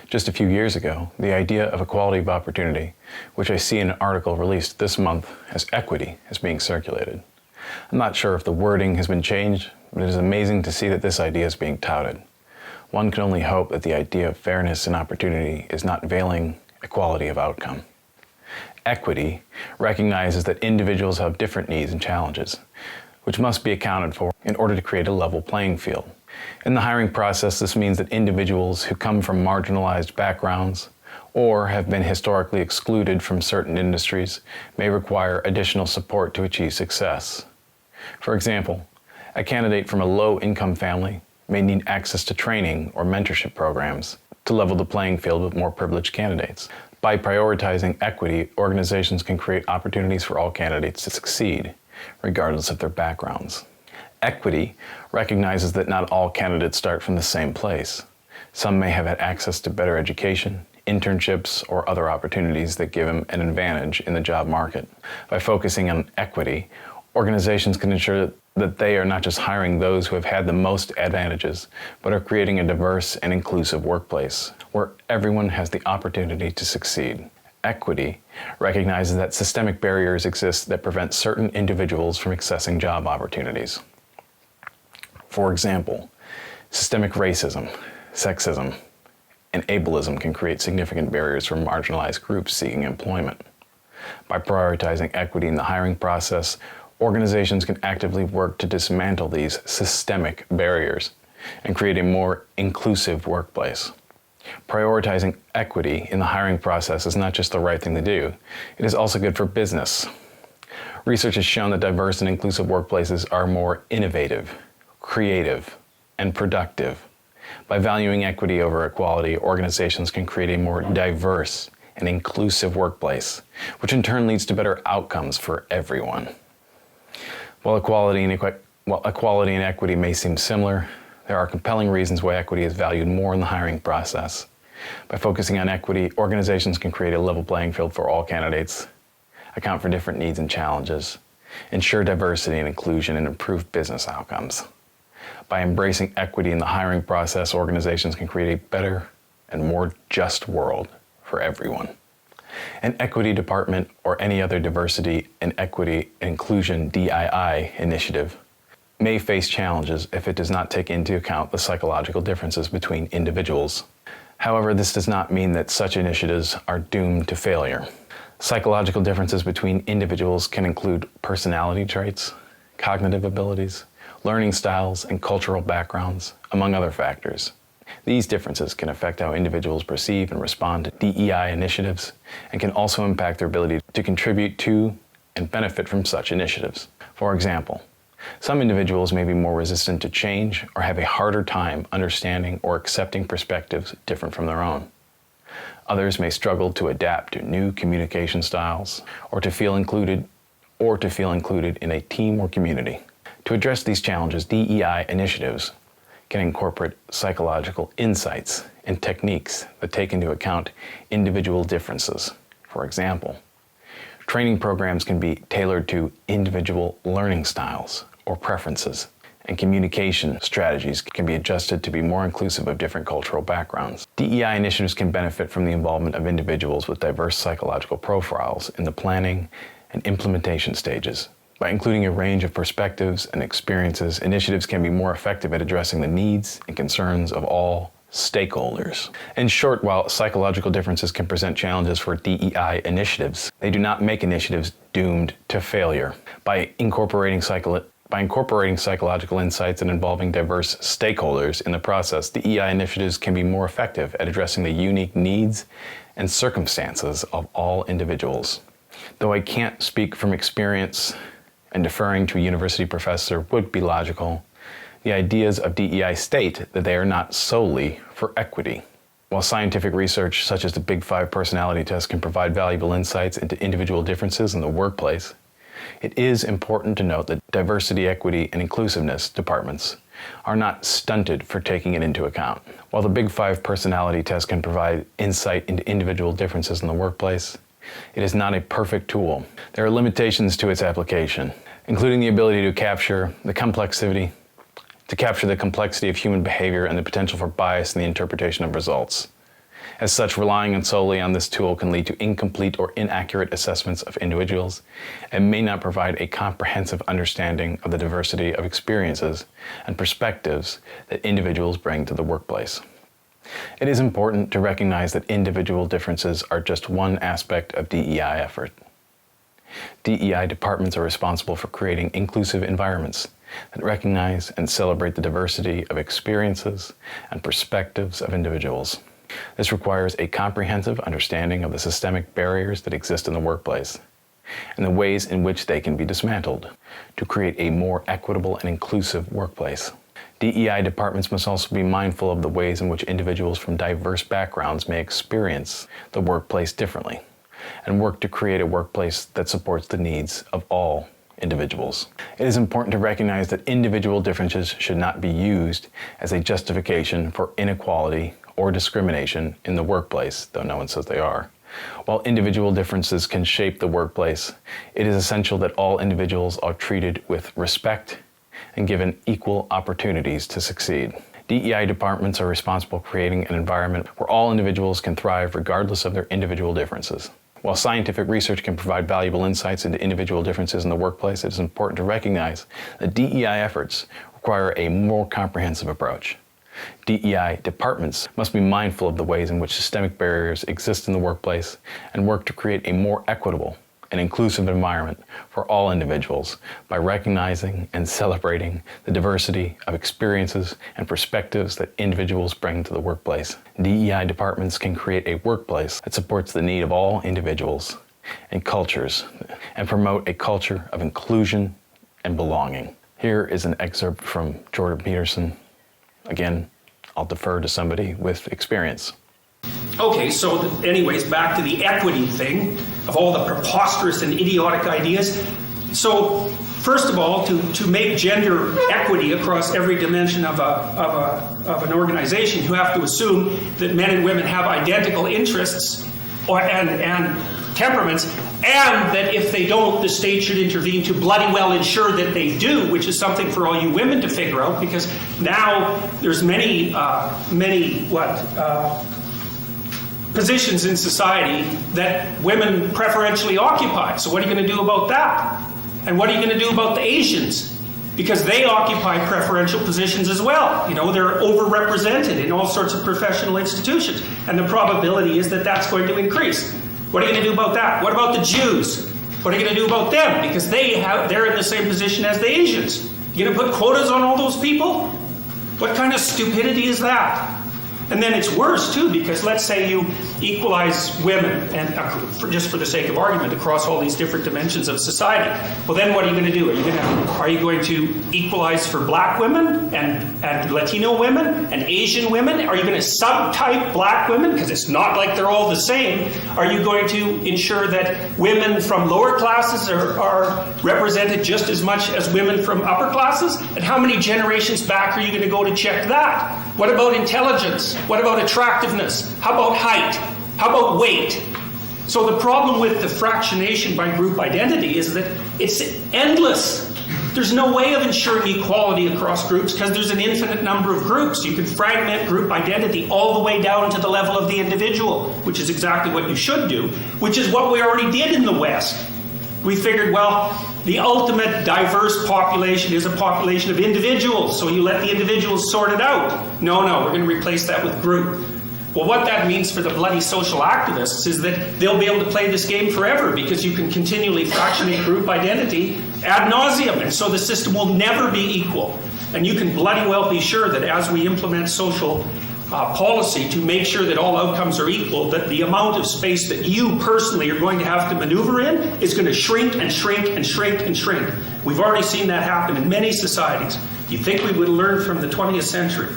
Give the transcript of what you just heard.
Just a few years ago, the idea of equality of opportunity, which I see in an article released this month as equity, is being circulated. I'm not sure if the wording has been changed, but it is amazing to see that this idea is being touted. One can only hope that the idea of fairness and opportunity is not veiling equality of outcome. Equity recognizes that individuals have different needs and challenges, which must be accounted for in order to create a level playing field. In the hiring process, this means that individuals who come from marginalized backgrounds or have been historically excluded from certain industries may require additional support to achieve success. For example, a candidate from a low-income family may need access to training or mentorship programs to level the playing field with more privileged candidates. By prioritizing equity, organizations can create opportunities for all candidates to succeed, regardless of their backgrounds. Equity recognizes that not all candidates start from the same place. Some may have had access to better education, internships, or other opportunities that give them an advantage in the job market. By focusing on equity, organizations can ensure that they are not just hiring those who have had the most advantages, but are creating a diverse and inclusive workplace where everyone has the opportunity to succeed. Equity recognizes that systemic barriers exist that prevent certain individuals from accessing job opportunities. For example, systemic racism, sexism, and ableism can create significant barriers for marginalized groups seeking employment. By prioritizing equity in the hiring process, organizations can actively work to dismantle these systemic barriers and create a more inclusive workplace. Prioritizing equity in the hiring process is not just the right thing to do, it is also good for business. Research has shown that diverse and inclusive workplaces are more innovative, creative, and productive. By valuing equity over equality, organizations can create a more diverse and inclusive workplace, which in turn leads to better outcomes for everyone. While equality and equity may seem similar, there are compelling reasons why equity is valued more in the hiring process. By focusing on equity, organizations can create a level playing field for all candidates, account for different needs and challenges, ensure diversity and inclusion, and improve business outcomes. By embracing equity in the hiring process, organizations can create a better and more just world for everyone. An equity department or any other diversity and equity and inclusion DII initiative may face challenges if it does not take into account the psychological differences between individuals. However, this does not mean that such initiatives are doomed to failure. Psychological differences between individuals can include personality traits, cognitive abilities, learning styles, and cultural backgrounds, among other factors. These differences can affect how individuals perceive and respond to DEI initiatives and can also impact their ability to contribute to and benefit from such initiatives. For example, some individuals may be more resistant to change or have a harder time understanding or accepting perspectives different from their own. Others may struggle to adapt to new communication styles or to feel included in a team or community. To address these challenges, DEI initiatives can incorporate psychological insights and techniques that take into account individual differences. For example, training programs can be tailored to individual learning styles or preferences, and communication strategies can be adjusted to be more inclusive of different cultural backgrounds. DEI initiatives can benefit from the involvement of individuals with diverse psychological profiles in the planning and implementation stages. By including a range of perspectives and experiences, initiatives can be more effective at addressing the needs and concerns of all stakeholders. In short, while psychological differences can present challenges for DEI initiatives, they do not make initiatives doomed to failure. By incorporating psychological insights and involving diverse stakeholders in the process, DEI initiatives can be more effective at addressing the unique needs and circumstances of all individuals. Though I can't speak from experience, and deferring to a university professor would be logical, the ideas of DEI state that they are not solely for equity. While scientific research such as the Big Five personality test can provide valuable insights into individual differences in the workplace, it is important to note that diversity, equity, and inclusiveness departments are not stunted for taking it into account. While the Big Five personality test can provide insight into individual differences in the workplace, it is not a perfect tool. There are limitations to its application, including the ability to capture the complexity of human behavior and the potential for bias in the interpretation of results. As such, relying solely on this tool can lead to incomplete or inaccurate assessments of individuals and may not provide a comprehensive understanding of the diversity of experiences and perspectives that individuals bring to the workplace. It is important to recognize that individual differences are just one aspect of DEI effort. DEI departments are responsible for creating inclusive environments that recognize and celebrate the diversity of experiences and perspectives of individuals. This requires a comprehensive understanding of the systemic barriers that exist in the workplace and the ways in which they can be dismantled to create a more equitable and inclusive workplace. DEI departments must also be mindful of the ways in which individuals from diverse backgrounds may experience the workplace differently and work to create a workplace that supports the needs of all individuals. It is important to recognize that individual differences should not be used as a justification for inequality or discrimination in the workplace, though no one says they are. While individual differences can shape the workplace, it is essential that all individuals are treated with respect and given equal opportunities to succeed. DEI departments are responsible for creating an environment where all individuals can thrive regardless of their individual differences. While scientific research can provide valuable insights into individual differences in the workplace, it is important to recognize that DEI efforts require a more comprehensive approach. DEI departments must be mindful of the ways in which systemic barriers exist in the workplace and work to create a more equitable and inclusive environment for all individuals by recognizing and celebrating the diversity of experiences and perspectives that individuals bring to the workplace. DEI departments can create a workplace that supports the need of all individuals and cultures and promote a culture of inclusion and belonging. Here is an excerpt from Jordan Peterson. Again, I'll defer to somebody with experience. Okay, so anyways, back to the equity thing of all the preposterous and idiotic ideas. So, first of all, to make gender equity across every dimension of an organization, you have to assume that men and women have identical interests and temperaments, and that if they don't, the state should intervene to bloody well ensure that they do, which is something for all you women to figure out, because now there's many positions in society that women preferentially occupy. So what are you going to do about that? And what are you going to do about the Asians? Because they occupy preferential positions as well. You know, they're overrepresented in all sorts of professional institutions. And the probability is that that's going to increase. What are you going to do about that? What about the Jews? What are you going to do about them? Because they're in the same position as the Asians. You going to put quotas on all those people? What kind of stupidity is that? And then it's worse, too, because let's say you equalize women, and just for the sake of argument, across all these different dimensions of society. Well, then what are you going to do? Are you going to equalize for black women and Latino women and Asian women? Are you going to subtype black women? Because it's not like they're all the same. Are you going to ensure that women from lower classes are represented just as much as women from upper classes? And how many generations back are you going to go to check that? What about intelligence? What about attractiveness? How about height? How about weight? So the problem with the fractionation by group identity is that it's endless. There's no way of ensuring equality across groups because there's an infinite number of groups. You can fragment group identity all the way down to the level of the individual, which is exactly what you should do, which is what we already did in the West. We figured, well, the ultimate diverse population is a population of individuals, so you let the individuals sort it out. No, we're going to replace that with group. Well, what that means for the bloody social activists is that they'll be able to play this game forever because you can continually fractionate group identity ad nauseum, and so the system will never be equal. And you can bloody well be sure that as we implement social policy to make sure that all outcomes are equal, that the amount of space that you personally are going to have to maneuver in is going to shrink and shrink and shrink and shrink. We've already seen that happen in many societies. You'd think we would learn from the 20th century.